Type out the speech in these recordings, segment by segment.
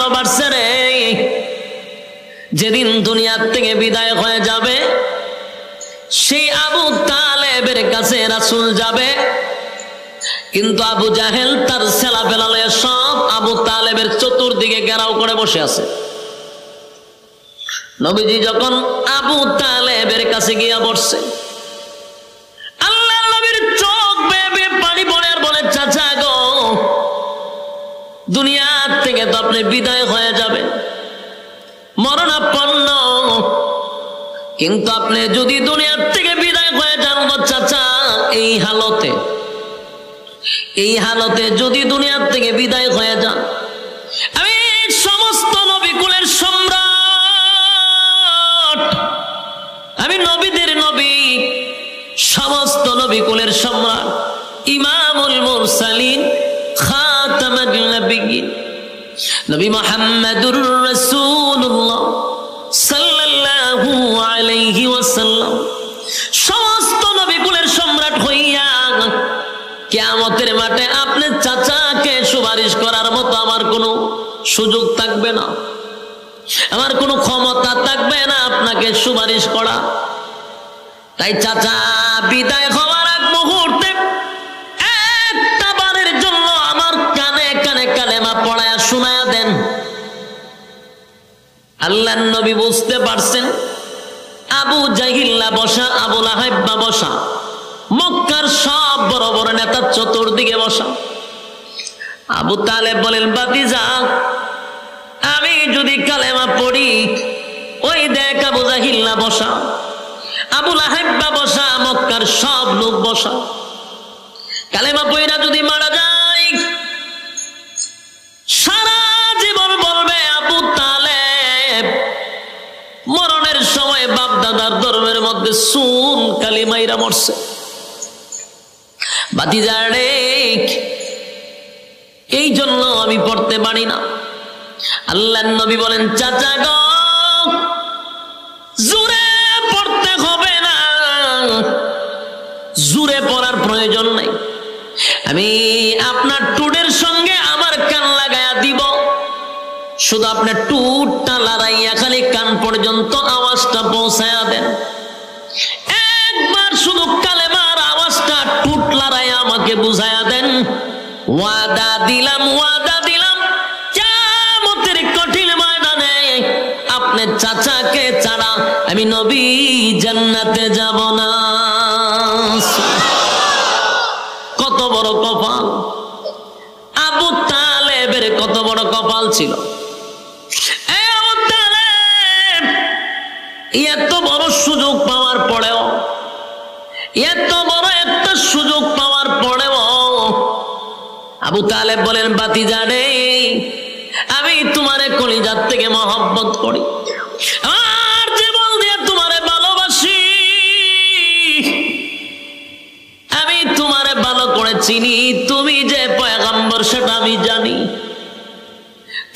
ভালোবাসছে রে। যেদিন দুনিয়ার থেকে বিদায় হয়ে যাবে সেই আবু তালেবের কাছে রাসূল যাবে, কিন্তু আবু জাহেল তার ছেলেপেলা লয়ে সব আবু তালেবের চতুর্দিকে ঘেরাও করে বসে আছে। নবীজি যখন আবু তালেবের কাছে গিয়া বসছে, আল্লাহর নবীর চোখ বেয়ে বেয়ে পানি পড়ে আর বলে, চাচা গো, দুনিয়ার থেকে তো আপনি বিদায় হয়ে যাবেন, মরণাপন্ন, কিন্তু আপনি যদি দুনিয়ার থেকে বিদায় হয়ে যান গো চাচা, এই হালতে যদি দুনিয়ার থেকে বিদায় হয়ে যান, আমি সমস্ত নবীকুলের সম্রাট, আমি নবীদের নবী, সমস্ত নবীকুলের সম্রাট, ইমামুল মুরসালিন, খাতামুন নবিয়্যিন, নবী মুহাম্মদুর রাসূলুল্লাহ সাল্লাল্লাহু আলাইহি ওয়াসাল্লাম, সমস্ত নবীকুলের সম্রাট হইয়া কিয়ামতের মাঠে আপনার চাচাকে সুপারিশ করার মতো আমার কোনো সুযোগ থাকবে না, আমার কোনো ক্ষমতা থাকবে না আপনাকে সুপারিশ করা। তাই চাচা বিদায় হওয়ার আগ মুহূর্তে একটা বারের জন্য আমার কানে কানে কালেমা পড়ায়া শোনায়া দেন। আল্লাহর নবী বুঝতে পারছেন আবু জাহিল্লা বসা, আবু লাহাব বসা, মক্কার সব বড় বড় নেতা চতুর্দিকে বসা। আবু তালেব বলেন, ভাতিজা, আমি যদি কালেমা পড়ি, ওই দেখ আবু জাহিল্লা বসা, আবু লাহাব বসা, মক্কার সব লোক বসা, কালেমা পড়া যদি মারা যায় সারা জীবন বলবে আবু তালেব মরণের সময় বাপ দাদার ধর্মের মধ্যে সুন কালিমাইরা মরছে। ভাতিজা রে, এই জন্য আমি পড়তে পারি না। আল্লাহর নবী বলেন, চাচা গো, জোরে পড়তে হবে না, জোরে পড়ার প্রয়োজন নাই, আমি আপনার টুডের সঙ্গে আমার কান লাগায়া দিব, শুধু আপনার টুটটা লড়াইয়া খালি কান পর্যন্ত আওয়াজটা পৌঁছায়া দেন, একবার শুধু কালেমার আওয়াজটা টুট লড়াইয়া আমাকে বুঝায়া দেন, ওয়াদা দিলাম, ওয়াদা দিলাম, কিয়ামতের কঠিন ময়দানে আপনার চাচাকে ছাড়া আমি নবী জান্নাতে যাব না। কত বড় কপাল আবু তালেবের, কত বড় কপাল ছিল। আবু তালেব এত বড় সুযোগ পাওয়ার পরেও, এত বড় একটা সুযোগ পাওয়ার পরেও আবু তালেব বলেন, ভাতিজা রে, আমি তোমারে কলিজার থেকে মহব্বত করি, আর জীবন দিয়ে তোমারে ভালোবাসি, আমি তোমারে ভালো করে চিনি, তুমি যে পয়গম্বর সেটা আমি জানি,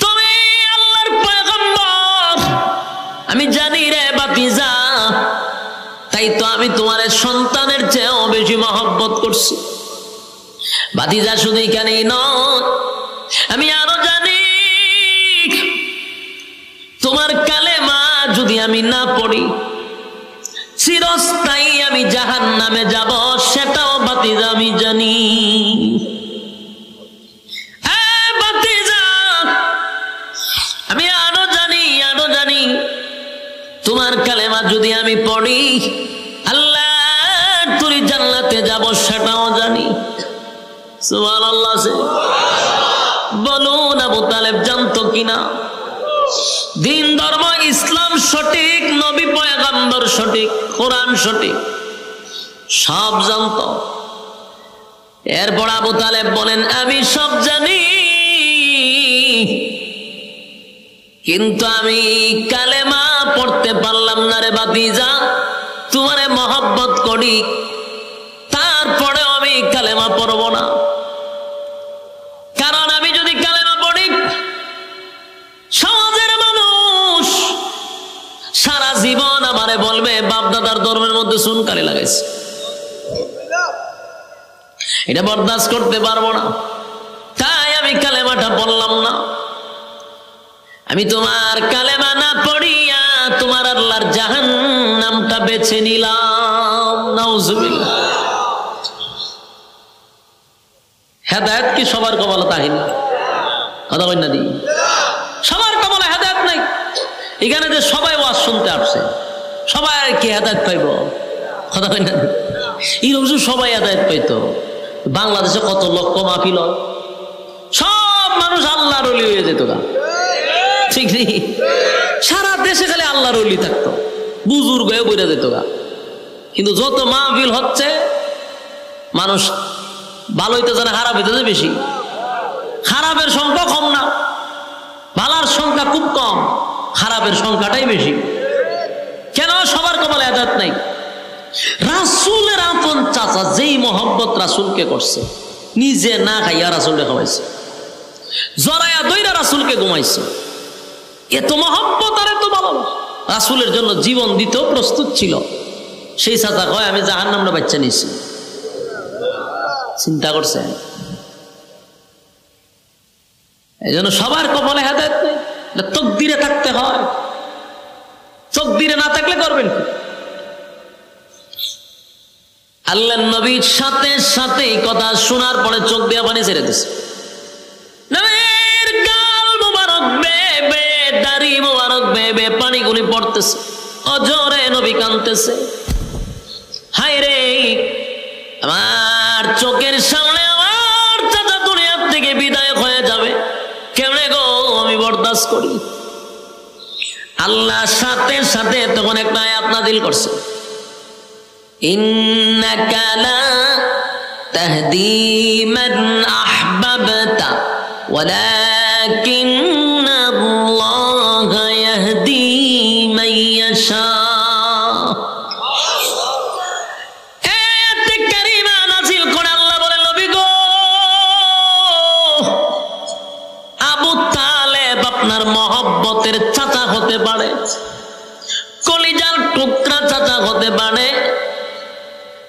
তুমি আল্লাহর পয়গম্বর আমি জানি রে ভাতিজা, তাই তো আমি তোমারে সন্তানের চেয়েও বেশি মহব্বত করছি। ভাতিজা শুধু এখানেই নয়, আমি আরো জানি তোমার কালেমা যদি আমি না পড়ি চিরস্থায়ী আমি জাহান্নামে যাব, সেটাও ভাতিজা আমি জানি। ভাতিজা, আমি আরো জানি তোমার কালেমা যদি আমি পড়ি আল্লাহ তুই জান্নাতে যাব, সেটাও জানি। সুবহানাল্লাহ। বলুন আবু তালেব জানতো কিনা? দিন ধর্ম ইসলাম সঠিক, নবী পয়গম্বর সঠিক, কোরআন সঠিক, সব জানতো। এরপর আবু তালেব বলেন, আমি সব জানি, কিন্তু আমি কালেমা পড়তে পারলাম না রে ভাতিজা, তোমারে মহব্বত করি, তারপরে আমি কালেমা পড়ব না, কারণ আমি যদি কালেমা পড়ি সমাজের মানুষ সারা জীবন আমারে বলবে বাপ দাদার ধর্মের মধ্যে সুনকালি লাগাইছে, এটা বরদাস্ত করতে পারবো না, তাই আমি কালেমাটা পড়লাম না। আমি তোমার কালেমা না পড়িয়া তোমার আল্লাহর জাহান্নামটা বেছে নিলাম। নাউজুবিল্লাহ। হেদায়েত কি সবার কপালে তাই না? কথা বল না দি, সবার কপালে হেদায়েত নাই। এখানে যে সবাই ওয়াজ শুনতে আসছে, সবাই কি হেদায়েত পাইব? কথা বল না, এরকম সবাই হেদায়েত পাইতো। বাংলাদেশে কত লক্ষ মাহফিল, সব মানুষ আল্লাহর ওলি হয়ে যেত গা, ঠিক নেই? সারা দেশে খালি আল্লাহর ওলি থাকতো, বুজুর্গ হয়ে বইরা যেত গা। কিন্তু যত মাহফিল হচ্ছে, মানুষ ভালো হইতেছে না খারাপ হইতেছে বেশি। খারাপের সংখ্যা কম না, ভালোর সংখ্যা খুব কম, খারাপের সংখ্যাটাই বেশি। কেন? সবার কপালে হেদায়েত নাই। রাসূলের আপন চাচা যেই মহব্বত রাসূলকে করছে, নিজে না খাইয়া রাসূলকে খাওয়াইছে, জরায়া দইরা রাসূলকে ঘুমাইছে। এত মহব্বত আর এত ভালোবাসা, রাসূলের জন্য জীবন দিতেও প্রস্তুত ছিল। সেই চাচা কয় আমি জাহান্নামটা বাচ্চা নিয়েছি। চিন্তা করছেন? এই জন্য সবার কপালে হেদায়েত নেই, তকদিরে থাকতে হয়। তকদিরে না থাকলে করবেন কি? আল্লাহ নবীর সাথে সাথে এই কথা শোনার পরে চোখ দিয়ে পানি ছেড়ে দিছে। নবীর গাল মোবারক বেবে, দাড়ি মোবারক বেবে পানিগুলি পড়তেছে, অজরে নবী কাঁদতেছে। হায় রে, আমার চোখের সামনে আমার চাচা দুনিয়ার থেকে বিদায় হয়ে যাবে, কেমনে গো আমি বরদাস্ত করি? আল্লাহ সাথে সাথে তখন একটা আয়াত নাযিল করছে, ইন্নাকা লা তাহদি মান আহবাবতা ওয়ালাকিন্নাল্লাহা ইয়াহদি মান ইয়াশা। আয়াতে কারিমা নাযিল করে আল্লাহ বলে, নবী গো, আবু তালেব আপনার মহব্বতের চাচা হতে পারে, কলিজার টুকরা চাচা হতে পারে,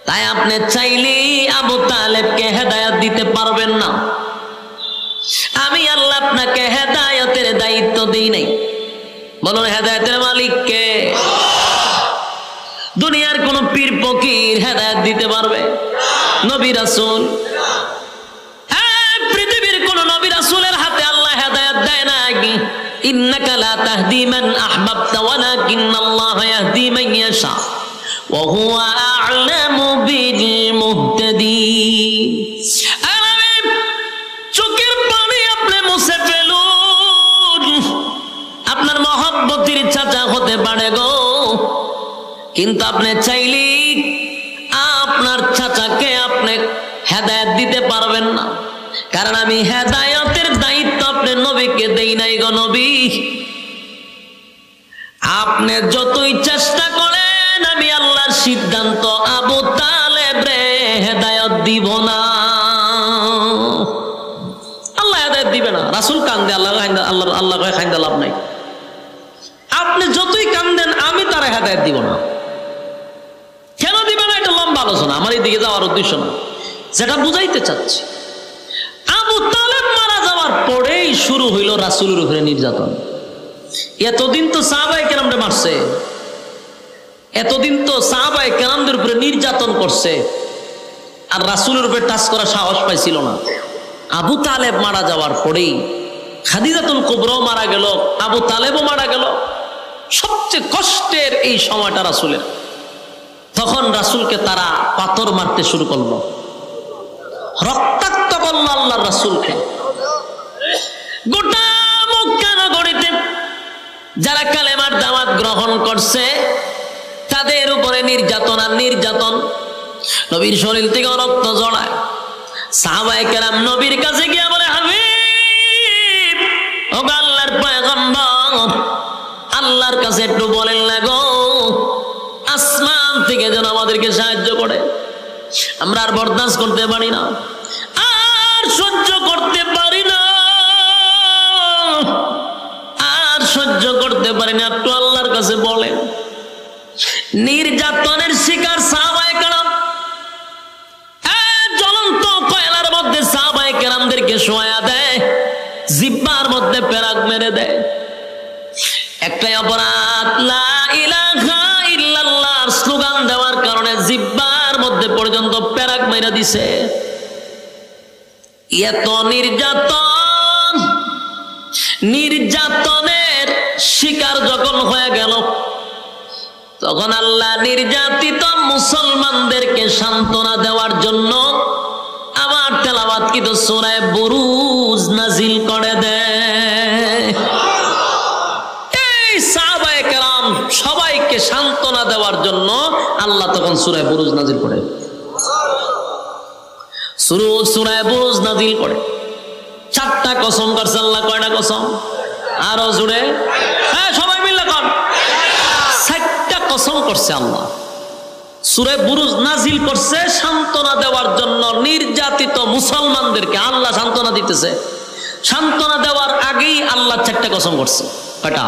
তাই আপনি চাইলেই আবু তালেবকে হেদায়েত দিতে পারবেন না। আমি আল্লাহ আপনাকে হেদায়েতের দায়িত্ব দিই নাই। বলুন, হেদায়েতের মালিক কে? দুনিয়ার কোন পীর ফকির হেদায়েত দিতে পারবে? নবী রাসূল? পৃথিবীর কোন নবী রাসূলের হাতে আল্লাহ হেদায়েত দেয় নাকি? ইন্নাকা লা তাহদি মান আহবাবতা ওয়ালাকিন্নাল্লাহা ইয়াহদি মান ইয়াশা ওয়া হুয়া আ'লামু বিল মুহতাদিন। চোখের পানি আপনি মুছে ফেলুন, আপনার মহব্বতের চাচা হতে পারে গো, কিন্তু আপনি চাইলে আপনার চাচাকে আপনি হেদায়েত দিতে পারবেন না, কারণ আমি হেদায়েতের দায়িত্ব আপনার নবীকে দেই নাই গো নবী। আপনি যতই চেষ্টা করেন, আমি আল্লাহর সিদ্ধান্ত আবু তালেব রে হেদায়েত দিব না। আল্লাহ হেদায়েত দিবে না। রাসূল কান্দে, আল্লাহ আল্লাহ খাইন্দা লাভ নাই। আপনি যতই কান্দেন, আমি তারা হেদায়েত দিব না। কেন দিবে না? এটা লম্বা আলোচনা, আমার এই দিকে যাওয়ার উদ্দেশ্য না। যেটা বুঝাইতে চাচ্ছি, আবু তালেব মারা যাওয়ার পরেই শুরু হইল রাসূলের উপরে নির্যাতন। এতদিন তো সাহাবায়ে কেরামরে মারছে, এতদিন তো সাহাবায়ে কেরামদের উপরে নির্যাতন করছে, আর রাসূলের উপরে টাচ করার সাহস পাইছিল না। আবু তালেব মারা যাওয়ার পরেই খাদিজাতুল কুবরাও মারা গেল, আবু তালেবও মারা গেল। সবচেয়ে কষ্টের এই সময়টা রাসূলের। তখন রাসূলকে তারা পাথর মারতে শুরু করলো, রক্তাক্ত করলো আল্লাহর রাসূলকে। গোটা মক্কা নগরীতে যারা কালেমার দাওয়াত গ্রহণ করছে, তাদের উপরে নির্যাতন আর নির্যাতন। নবীর শরীর থেকে রক্ত জড়ায়। সাহাবায়ে কেরাম নবীর কাছে গিয়ে বলে, হাবিব, ও আল্লাহর পয়গম্বর, আল্লাহর কাছে একটু বলেন না গো, আসমান থেকে যেন আমাদেরকে সাহায্য করে। আমরা আর বরদাস্ত করতে পারি না, আর সহ্য করতে পারি না, আর সহ্য করতে পারি না, একটু আল্লাহর কাছে বলেন। নির্যাতনের শিকার সাহাবায়ে কেরাম, জ্বলন্ত কয়লার মধ্যে সাহাবায়ে কেরামদেরকে শোয়া দেয়, জিহ্বার মধ্যে পেরাক মেরে দেয়। একটাই অপরাধ, লা ইলাহা ইল্লাল্লাহর স্লোগান দেওয়ার কারণে জিহ্বার মধ্যে পর্যন্ত প্যারাক মাইরা দিছে। এত নির্যাতন, নির্যাতনের শিকার যখন হয়ে গেল, তখন আল্লাহ নির্যাতিত মুসলমানদেরকে সান্ত্বনা দেওয়ার জন্য আমার তেলাওয়াতকৃত সূরা বুরুজ নাজিল করে দেয়। এই সাহাবায়ে কেরাম সবাইকে সান্ত্বনা দেওয়ার জন্য আল্লাহ তখন সূরা বুরুজ নাজিল করে, সূরা বুরুজ নাজিল করে। 4টা কসম করছে আল্লাহ। কয়টা কসম? আরো জুড়ে, হ্যাঁ সবাই মিলে কর। 4টা কসম করছে আল্লাহ। সূরা বুরুজ নাজিল করছে সান্ত্বনা দেওয়ার জন্য নির্যাতিত মুসলমানদেরকে। আল্লাহ সান্ত্বনা দিতেছে, সান্ত্বনা দেওয়ার আগেই আল্লাহ 4টা কসম করছে। কয়টা?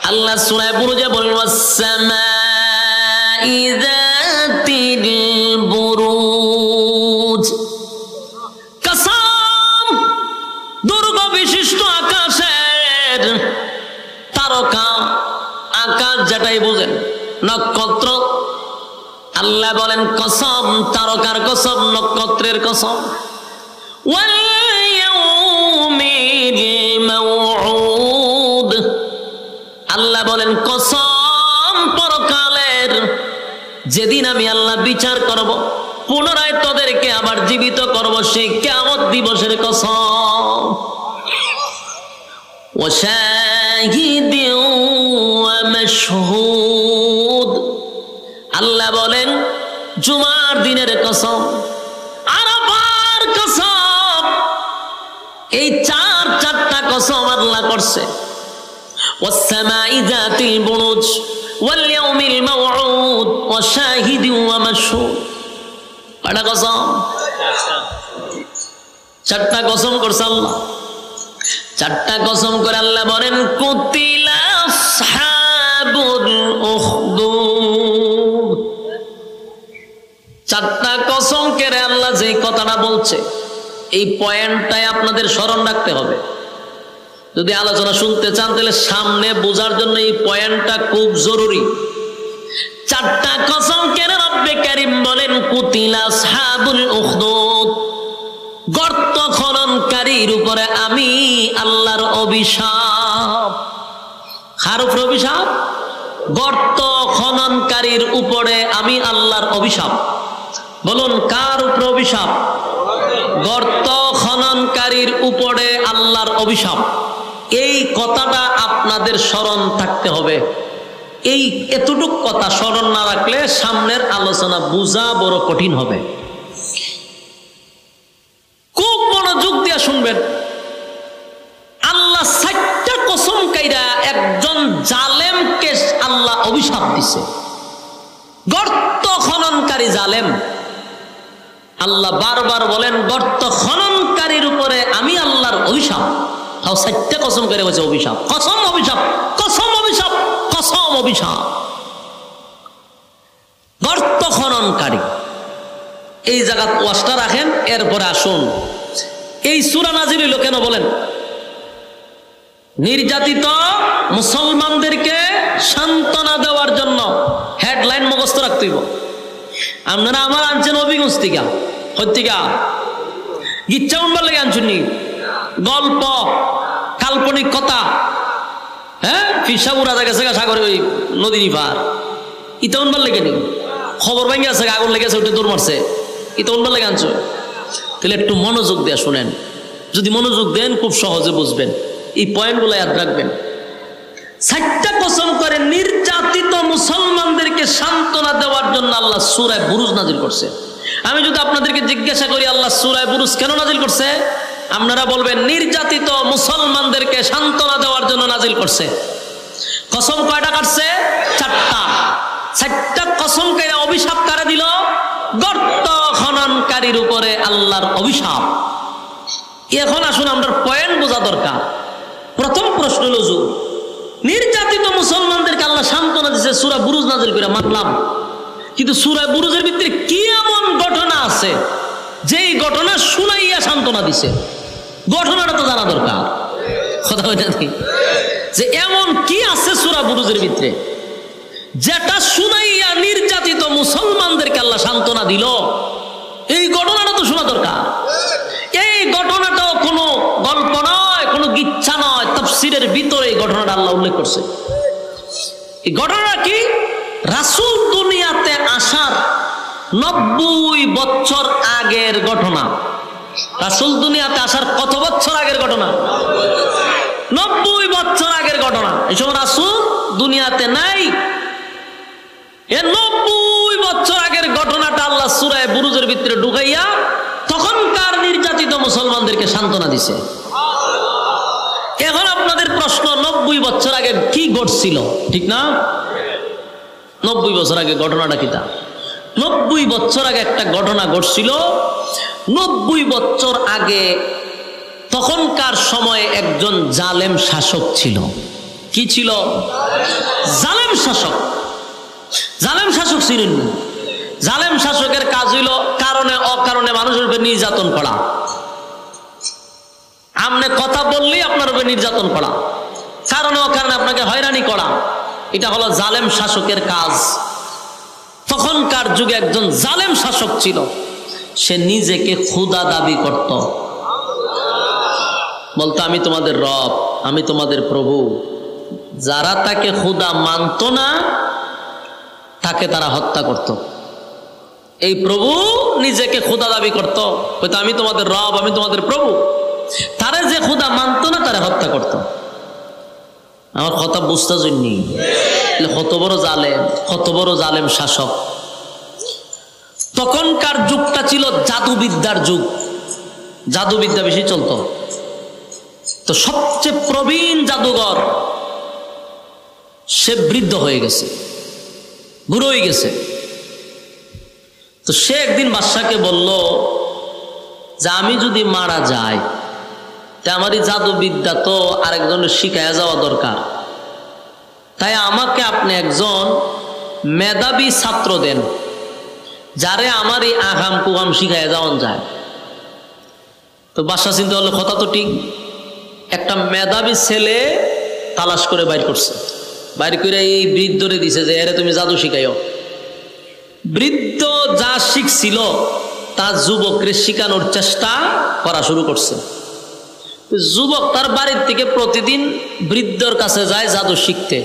আল্লাহ সূরা বুরুজে বলেন, ওয়াস-সামাই যাতিল বুরুজ, কসম দুর্গ বিশিষ্ট আকাশের, তারকা আকাশ যেটাই বুঝেন, নক্ষত্র। আল্লাহ বলেন কসম, তারকার কসম, নক্ষত্রের কসম। ওয়াল ইয়াউমিল মাউউদ, আল্লাহ বলেন কসম পরকালের, যেদিন আমি আল্লাহ বিচার করব, পুনরায় তোদেরকে আবার জীবিত করব, সেই কিয়ামত দিবসের কসম। ওয়া শাহিদিন ওয়া মাশহুদ, আল্লাহ বলেন জুমার দিনের কসম, আরাফার কসম। এই 4টা কসম আল্লাহ করছে। ওয়াস-সামাই যাতিল বুরুজ ওয়াল ইয়াউমিল মাউউদ ওয়া শাহিদিন ওয়া মাশহুদ। কয়টা কসম? 4টা কসম করছে আল্লাহ। 4টা কসম করে আল্লাহ বলেন কুতিলা আসহাবুল উখদুদ। 4টা কসম করে আল্লাহ যে কথাটা বলছে, এই পয়েন্টটাই আপনাদের স্মরণ রাখতে হবে। যদি আলোচনা শুনতে চান তাহলে সামনে বোঝার জন্য এই পয়েন্টটা খুব জরুরি। 4টা কসম করে রব্বে কারীম বলেন কুতিলা আসহাবুল উখদুদ, গর্ত খননকারীর উপরে আমি আল্লাহর অভিশাপ। কার উপরে অভিশাপ? গর্ত খননকারীর উপরে আমি আল্লাহর অভিশাপ। বলুন কার উপরে অভিশাপ? গর্ত খননকারীর উপরে আল্লাহর অভিশাপ। এই কথাটা আপনাদের স্মরণ থাকতে হবে। এই এতটুক কথা স্মরণ না রাখলে সামনের আলোচনা বোঝা বড় কঠিন হবে। খুব মনোযোগ দিয়ে শুনবেন। আল্লাহ 4টা কসম কাইরা একজন জালেমকে আল্লাহ অভিশাপ দিছে। গর্ত খননকারী জালেম, আল্লাহ বারবার বলেন গর্ত খননকারীর উপরে আমি আল্লাহর অভিশাপ। 4টা কসম করে বলছে অভিশাপ, কসম অভিশাপ, কসম অভিশাপ, কসম অভিশাপ। গর্ত খননকারী, এই জায়গাত ওয়াজটা রাখেন। এরপরে আসুন এই সূরা নাজিল হইল কেন বলেন? নির্যাতিত মুসলমানদেরকে সান্ত্বনা দেওয়ার জন্য। হেডলাইন মুখস্থ রাখতে হইব। আপনারা আমার আনছেন অভিগঞ্জ থেকে, হত্যিকা গিচ্ছা উনবার লেগে আনছেন নি? গল্প, কাল্পনিক কথা, হ্যাঁ ফিসা উড়া গেছে সাগরে, ওই নদীর পার, ইটা উনবার লেগে নি? খবর ভেঙে আছে, আগুন লেগেছে, ওইটা দৌড় মারছে, ইটা উনবার লেগে আনছো? তাহলে একটু মনোযোগ দিয়ে শুনেন। যদি মনোযোগ দেন খুব সহজে বুঝবেন। এই পয়েন্টগুলো ইয়াদ রাখবেন। 4টা কসম করে নির্যাতিত মুসলমানদেরকে সান্ত্বনা দেওয়ার জন্য আল্লাহ সূরা বুরুজ নাজিল করছে। আমি যদি আপনাদেরকে জিজ্ঞাসা করি আল্লাহ সূরা বুরুজ কেন নাজিল করছে, আপনারা বলবেন নির্যাতিত মুসলমানদেরকে সান্ত্বনা দেওয়ার জন্য নাজিল করছে। কসম কয়টা কাটছে? 4টা। 4টা কসম করে অভিশাপ কারা দিল? গর্ত খননকারীর উপরে আল্লাহর অভিশাপ। এখন আসুন আমরা পয়েন্ট বোঝা দরকার। প্রথম প্রশ্ন হলো, নির্যাতিত মুসলমানদেরকে আল্লাহ সান্ত্বনা দিচ্ছে সূরা বুরুজ নাজিল করে, মানলাম। কিন্তু সূরা বুরুজের ভিতরে কি এমন ঘটনা আছে যেই ঘটনা শুনাইয়া সান্ত্বনা দিছে? ঘটনাটা তো জানা দরকার। কথা বলতে যে এমন কি আছে সূরা বুরুজের ভিতরে যেটা শুনাইয়া নির্যাতিত মুসলমানদেরকে আল্লাহ সান্ত্বনা দিল। এই ঘটনাটা তো শোনা দরকার। এই ঘটনাটাও কোনো গল্প নয়, কোনো গিচ্ছা নয়, তাফসীরের ভিতরে এই ঘটনাটা আল্লাহ উল্লেখ করছে। এই ঘটনা কি? রাসূল দুনিয়াতে আসার 90 বছর আগের ঘটনা। রাসূল দুনিয়াতে আসার কত বছর আগের ঘটনা? 90 বছর আগের ঘটনা। এই সময় রাসূল দুনিয়াতে নাই। এই 90 বছর আগের ঘটনাটা আল্লাহ সূরা বুরুজের ভিতরে ঢুকাইয়া তখনকার নির্যাতিত মুসলমানদেরকে সান্ত্বনা দিছে। এখন আপনাদের প্রশ্ন, 90 বছর আগে কি ঘটছিল? ঠিক না? 90 বছর আগে ঘটনাটা কি? তা 90 বছর আগে একটা ঘটনা ঘটছিল। 90 বছর আগে তখনকার সময়ে একজন জালেম শাসক ছিল। কি ছিল? জালেম শাসক। জালেম শাসক ছিলেন। জালেম শাসকের কাজ হইল কারণে অকারণে মানুষের উপর নির্যাতন করা। আপনি কথা বললেই আপনার উপর নির্যাতন করা, কারণে অকারণে আপনাকে হয়রানি করা। এটা হলো জালেম শাসকের কাজ। তখনকার যুগে একজন জালেম শাসক ছিল। সে নিজেকে খোদা দাবি করত, বলতো আমি তোমাদের রব, আমি তোমাদের প্রভু। যারা তাকে খোদা মানত না তাকে তারা হত্যা করত। এই প্রভু নিজেকে খোদা দাবি করত, হয়তো আমি তোমাদের রব, আমি তোমাদের প্রভু। তারা যে খোদা মানত না তারা হত্যা করত। আমার কথা বুঝতে জন্যই কত বড় জালেম, কত বড় জালেম শাসক। তখনকার যুগটা ছিল জাদুবিদ্যার যুগ। জাদুবিদ্যা বেশি চলতো। তো সবচেয়ে প্রবীণ জাদুঘর সে বৃদ্ধ হয়ে গেছে, বুড়ো হয়ে গেছে। তো সে একদিন বাদশাকে বলল যে আমি যদি মারা যাই তা আমার এই জাদুবিদ্যা তো আরেকজনের শিখাইয়া যাওয়া দরকার। তাই আমাকে আপনি একজন মেধাবী ছাত্র দেন, যারে আমার এই আগাম কুগাম শিখাইয়া যাওয়ান যায়। তো বাদশা চিন্তা করলো কথা তো ঠিক। একটা মেধাবী ছেলে তালাশ করে বাইর করছে। বাইর করে এই বৃদ্ধরে দিছে যে এরে তুমি জাদু শিখাইও। বৃদ্ধ যা শিখছিল তা যুবকরে শিখানোর চেষ্টা করা শুরু করছে। যুবক তার বাড়ির থেকে প্রতিদিন বৃদ্ধর কাছে যায় জাদু শিখতে।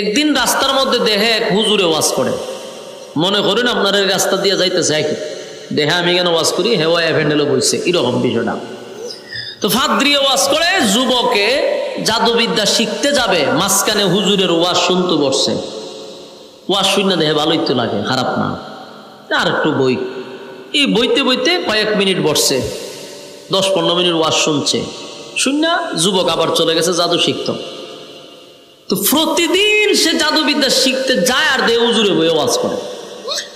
একদিন রাস্তার মধ্যে দেখে এক হুজুরে ওয়াজ করে। মনে করেন আপনার এই রাস্তা দিয়ে যাইতেছে, দেখে আমি কেন ওয়াজ করি, হেওয়া এভেন্ডেলে বইছে, এরকম বিষয়টা। তো ফাদ্রিয়ে ওয়াজ করে, যুবকে জাদুবিদ্যা শিখতে যাবে, মাঝখানে হুজুরের ওয়াজ শুনতে বসছে। ওয়াজ শুনে দেখে ভালোই তো লাগে, খারাপ না, আর একটু বই। এই বইতে বইতে কয়েক মিনিট বসছে, 10-15 মিনিট ওয়াজ শুনছে। শুননা যুবক আবার চলে গেছে জাদু শিখত। তো প্রতিদিন সে জাদুবিদ্যা শিখতে যায় আর দে হুজুরে বই ওয়াজ করে।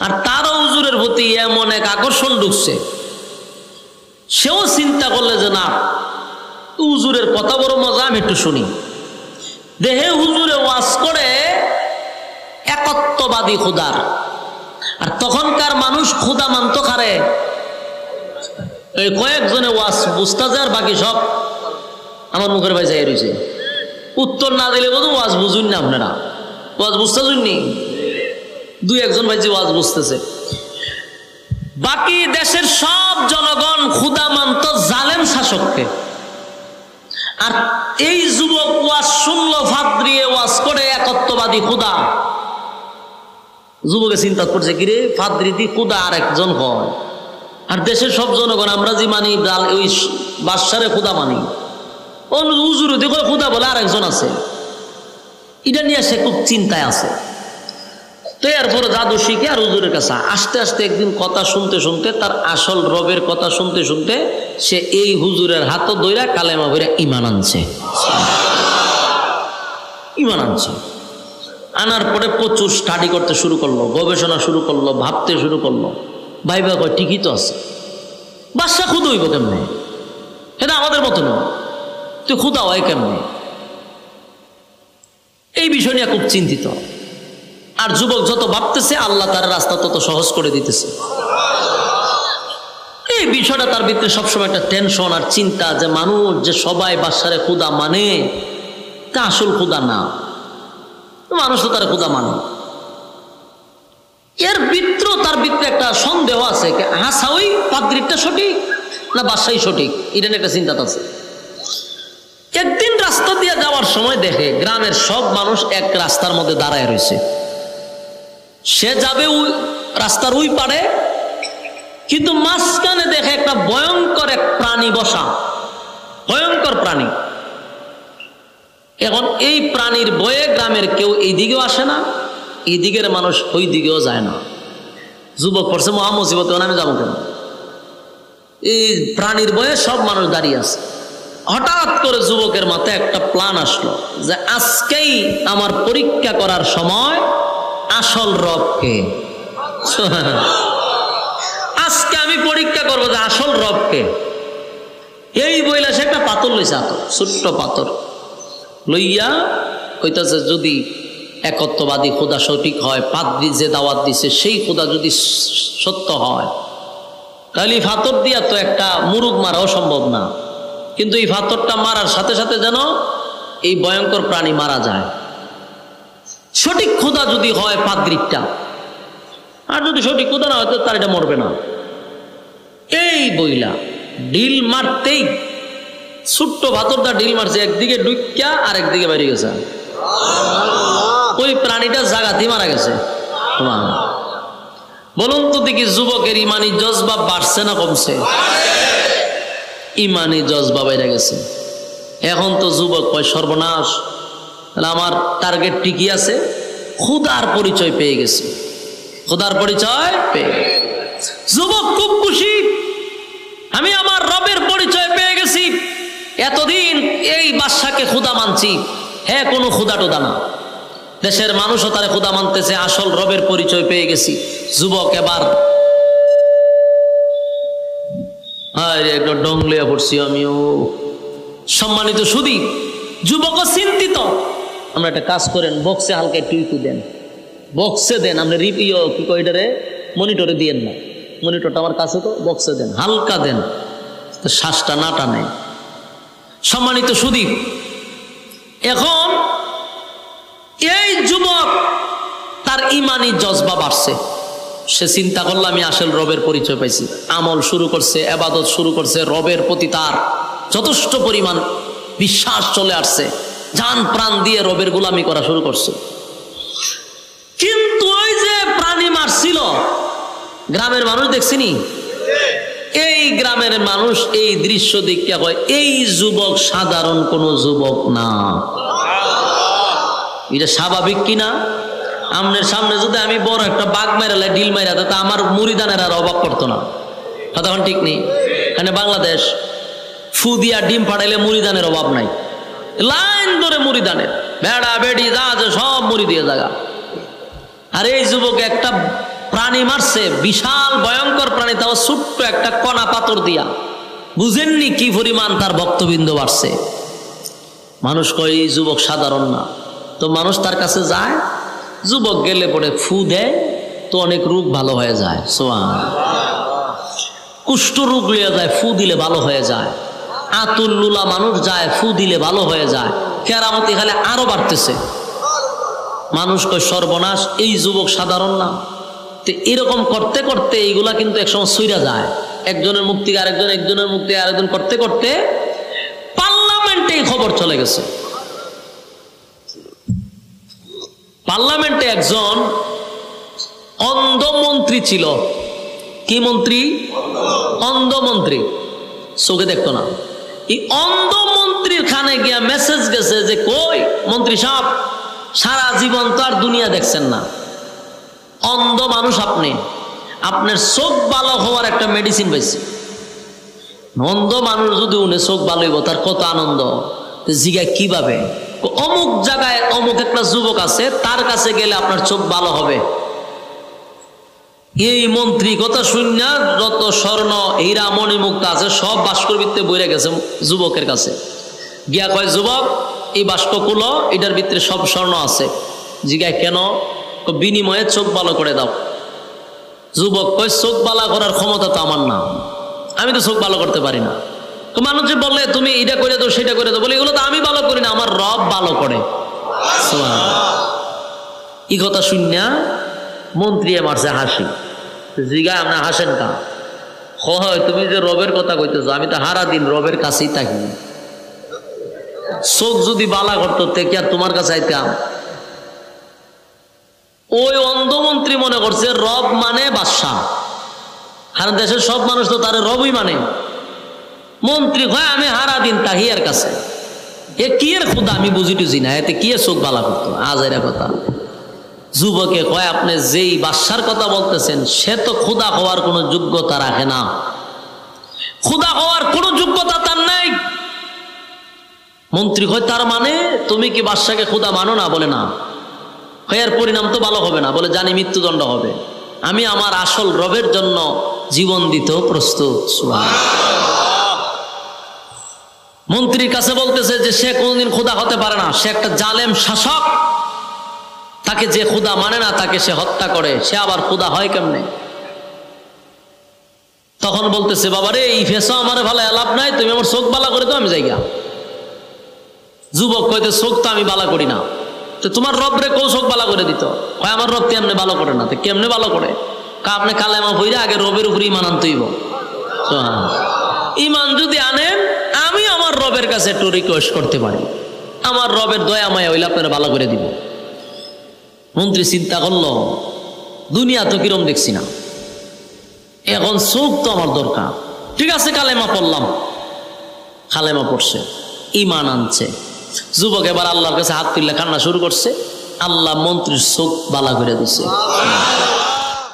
আর তারও হুজুরের প্রতি এমন এক আকর্ষণ ঢুকছে, সেও চিন্তা করলে যে না, হুজুরের কথা বড় মজা, আমি একটু শুনি। দেহে হুজুরে ওয়াজ করে একত্ববাদী খোদার। আর তখনকার মানুষ খোদা মানত কারে? এই কয়েকজনে ওয়াজ বুঝতে আর বাকি সব আমার মুখের ভাই যাই রয়েছে। উত্তর না দিলে বোধ ওয়াজ বুঝুন না, আপনারা ওয়াজ বুঝতে শুননি। 2-1 ভাই যে ওয়াজ বুঝতেছে। বাকি দেশের সব জনগণ খোদা মানত জালেম শাসককে। আর এই যুবক ওয়াজ শুনলো, ফাদ্রিয়ে ওয়াজ করে একত্ববাদী খোদা। যুবকে চিন্তা করছে কিরে, ফাদ্রি দি খোদা আর একজন হয়। আর দেশের সব জনগণ আমরা যে মানি ওই বাদশারে খোদা মানি, হুজুর দেখো খোদা বলে আর একজন আছে। এটা নিয়ে সে খুব চিন্তায় আছে। তো এরপরে জাদু শিখে আর হুজুরের কাছে আস্তে আস্তে একদিন কথা শুনতে শুনতে, তার আসল রবের কথা শুনতে শুনতে সে এই হুজুরের হাতও ধইরা কালেমা ভইরা ঈমান আনছে। ঈমান আনছে। আনার পরে প্রচুর স্টাডি করতে শুরু করলো, গবেষণা শুরু করলো, ভাবতে শুরু করলো। ভাইবা কয় ঠিকই তো আছে, বাদশা খুদা হইব কেমনে? এটা আমাদের মতো নয়, তুই খুদা হয় কেমনে? এই বিষয় নিয়ে খুব চিন্তিত। আর যুবক যত ভাবতেছে, আল্লাহ তার রাস্তা তত সহজ করে দিতেছে। এই বিষয়টা তার ভিতরে সবসময় একটা টেনশন আর চিন্তা, যে মানুষ যে সবাই বাদশারে খুদা মানে, তা আসল খোদা না, মানুষ তো তার খোদা মানে। এর তার ভিতরে একটা সন্দেহ আছে, হাসা ওই পাদ্রিকটা সঠিক না বাদশাহী সঠিক, এটা একটা চিন্তা আছে। একদিন রাস্তা দিয়ে যাওয়ার সময় দেখে গ্রামের সব মানুষ এক রাস্তার মধ্যে দাঁড়ায় রয়েছে। সে যাবে রাস্তার ওই পারে, কিন্তু মাঝখানে দেখে একটা ভয়ঙ্কর এক প্রাণী বসা, ভয়ঙ্কর প্রাণী। এখন এই প্রাণীর ভয়ে গ্রামের কেউ এই দিকেও আসে না, এই দিকের মানুষ ওই দিকেও যায় না। যুবক পড়ছে মহা মুসিবত, আমি যাবো কেন? এই প্রাণীর ভয়ে সব মানুষ দাঁড়িয়ে আছে। হঠাৎ করে যুবকের মাথায় একটা প্ল্যান আসলো যে আজকেই আমার পরীক্ষা করার সময়, আসল রবকে। আজকে আমি পরীক্ষা করবো যে আসল রবকে। এই বইলা সে একটা পাথর লইছে, ছোট্ট পাথর লইয়া কইতাছে যদি একত্ববাদী খোদা সঠিক হয়, পাদ্রী যে দাওয়াত দিছে সেই খোদা যদি সত্য হয়, তাহলে এই পাথর দিয়া তো একটা মুরুগ মারাও সম্ভব না। কিন্তু এই পাথরটা মারার সাথে সাথে যেন এই ভয়ঙ্কর প্রাণী মারা যায়। সঠিক খোদা যদি হয় পাদ্রিকটা, আর যদি সঠিক খোদা না হয় তার এটা মরবে না। এই বইলা ডিল মারতেই ছোট্ট পাথরটা ডিল মারছে, একদিকে ডুইকা আর একদিকে বেরিয়ে গেছে। ওই প্রাণীটা জাগাতেই মারা গেছে। বলুন তো দেখি যুবকের ইমানি জজবা বাড়ছে না কমছে? ইমানি জজবা বেড়ে গেছে। এখন তো যুবক কয় সর্বনাশ, তাহলে আমার টার্গেট ঠিকই আছে, খোদার পরিচয় পেয়ে গেছে, খোদার পরিচয় পেয়ে গেছে। যুবক খুব খুশি, আমি আমার রবের পরিচয় পেয়ে গেছি। এতদিন এই বাদশাকে খোদা মানছি, হ্যাঁ কোনো খোদা টোদা না, দেশের মানুষও তারা খোদা মানতেছে, আসল রবের পরিচয় পেয়ে গেছি। যুবক এবার একটা ডংলিয়া পড়ছি আমিও। সম্মানিত সুধী, যুবকও চিন্তিত। আমরা একটা কাজ করেন, বক্সে হালকা একটু একটু দেন, বক্সে দেন, আমরা রিপিও কি কয়টারে মনিটরে দিয়েন না, মনিটরটা আমার কাছে তো, বক্সে দেন, হালকা দেন, শ্বাসটা না টানে। সম্মানিত সুধী, এখন এই যুবক তার ইমানি জজবা বাড়ছে। সে চিন্তা করলো আমি আসল রবের পরিচয় পাইছি, আমল শুরু করছে, ইবাদত শুরু করছে, রবের প্রতি তার যথেষ্ট পরিমাণ বিশ্বাস চলে আসছে, জান প্রাণ দিয়ে রবের গোলামি করা শুরু করছে। কিন্তু ওই যে প্রাণী মারছিল, গ্রামের মানুষ দেখছিনি, এই গ্রামের মানুষ এই দৃশ্য দেখতে কয় এই যুবক সাধারণ কোনো যুবক না। এটা স্বাভাবিক কিনা? আমনের সামনে যদি আমি বড় একটা বাঘ মেরালে ডিল মেরা, তা আমার মুড়িদানের আর অবাক করতো না, কথা ঠিক নেই। এখানে বাংলাদেশ ফু দিয়া ডিম ফাটাইলে মুড়িদানের অভাব নাই, লাইন ধরে মুড়িদানের, বেড়া বেড়ি যা আছে সব মুড়ি দিয়ে জায়গা। আর এই যুবক একটা প্রাণী মারছে, বিশাল ভয়ঙ্কর প্রাণী, তাও ছোট্ট একটা কণা পাথর দিয়া। বুঝেননি কি পরিমাণ তার ভক্তবৃন্দ বাড়ছে। মানুষ কয় এই যুবক সাধারণ না, তো মানুষ তার কাছে যায়, যুবক গেলে পরে ফু দেয়, তো অনেক রোগ ভালো হয়ে যায়। কুষ্ঠ রোগ লিয়ে যায়, ফু দিলে ভালো হয়ে যায়। আতুল্লুলা মানুষ যায়, ফু দিলে ভালো হয়ে যায়। কেরামতি খালে আরো বাড়তেছে। মানুষ কয় সর্বনাশ, এই যুবক সাধারণ না। তো এরকম করতে করতে এইগুলা কিন্তু একসময় সইরা যায়, একজনের মুক্তি আরেকজন, একজনের মুক্তি আরেকজন করতে করতে পার্লামেন্টে এই খবর চলে গেছে। পার্লামেন্টে একজন অন্ধ মন্ত্রী ছিল। কি মন্ত্রী? অন্ধ মন্ত্রী, চোখে দেখতো না। এই অন্ধ মন্ত্রীর খানে গিয়া মেসেজ গেছে যে কই মন্ত্রী সাহেব, সারা জীবন তো আর দুনিয়া দেখছেন না, অন্ধ মানুষ আপনি, আপনার চোখ ভালো হওয়ার একটা মেডিসিন পাইছি। অন্ধ মানুষ যদি উনি চোখ ভালো হইব, তার কত আনন্দ। জিগায় কিভাবে? অমুক জায়গায় অমুক একটা যুবক আছে, তার কাছে গেলে আপনার চোখ ভালো হবে। এই মন্ত্রী কথা শুনিয়া যত স্বর্ণ হীরা মণিমুক্তা আছে সব বাস্কর ভিতরে বইরে গেছে যুবকের কাছে গিয়া কয়, যুবক এই বাস্ক খুলো, এটার ভিতরে সব স্বর্ণ আছে। জিগায় কেন? বিনিময়ে চোখ ভালো করে দাও। যুবক কয় চোখ ভালো করার ক্ষমতা তো আমার না, আমি তো চোখ ভালো করতে পারি না। তো মানুষে বললে তুমি এটা করে দাও সেটা করে দাও, বলে এগুলো তো আমি ভালো করি না, আমার রব ভালো করে। এই কথা শুনিয়া মন্ত্রী মারছে হাসি। জিগায় আপনার হাসেন কা? হয় তুমি যে রবের কথা কইতেছো, আমি তো হারা দিন রবের কাছেই থাকি, চোখ যদি বালা করতো কি আর তোমার কাছে আইতাম? ওই অন্ধমন্ত্রী মনে করছে রব মানে বাদশাহ, আর দেশের সব মানুষ তো তার রবই মানে। মন্ত্রী হয় আমি হারা দিন তাহি এর কাছে, এ কি এর খুদা আমি বুঝি টুঝি না, এতে কি চোখ বালা করতো? আজ এর কথা। যুবকে কয় আপনি যেই বাদশার কথা বলতেছেন সে তো খুদা হওয়ার কোনো যোগ্যতা রাখে না, খুদা হওয়ার কোনো যোগ্যতা তার নাই। মন্ত্রী কয় তার মানে তুমি কি বাদশাকে খুদা মানো না? বলে না। এর পরিণাম তো ভালো হবে না, বলে জানি মৃত্যুদণ্ড হবে, আমি আমার আসল রবের জন্য জীবন দিতেও প্রস্তুত। মন্ত্রীর কাছে বলতেছে যে সে কোনদিন খুদা হতে পারে না, সে একটা জালেম শাসক, তাকে যে খুদা মানে না তাকে সে হত্যা করে, সে আবার খুদা হয় কেমনে? তখন বলতেছে বাবারে এই ফেসা আমার ভালো লাভ নাই, তুমি আমার চোখ বালা করে তো আমি জায়গা। যুবক কইতে চোখ তো আমি বালা করি না, তো তোমার রব রে কেউ চোখ বালা করে দিত? হয় আমার রব তেমনি ভালো করে না, তো কেমনে ভালো করে? আপনি কালেমা পইরা আগে রবের উপর ইমান আনতেইব। ইমান যদি আনেন আমি আমার রবের কাছে একটু রিকোয়েস্ট করতে পারি, আমার রবের দয়া মায়া হইলে আপনারা ভালো করে দিব। মন্ত্রী চিন্তা করলো দুনিয়া তো কিরম দেখছি না, এখন চোখ তো আমার দরকার। ঠিক আছে কালেমা পড়লাম, কালেমা পড়ছে, ইমান আনছে। যুবক এবার আল্লাহর কাছে হাত তুললে কান্না শুরু করছে, আল্লাহ মন্ত্রীর চোখ বালা করে দিছে।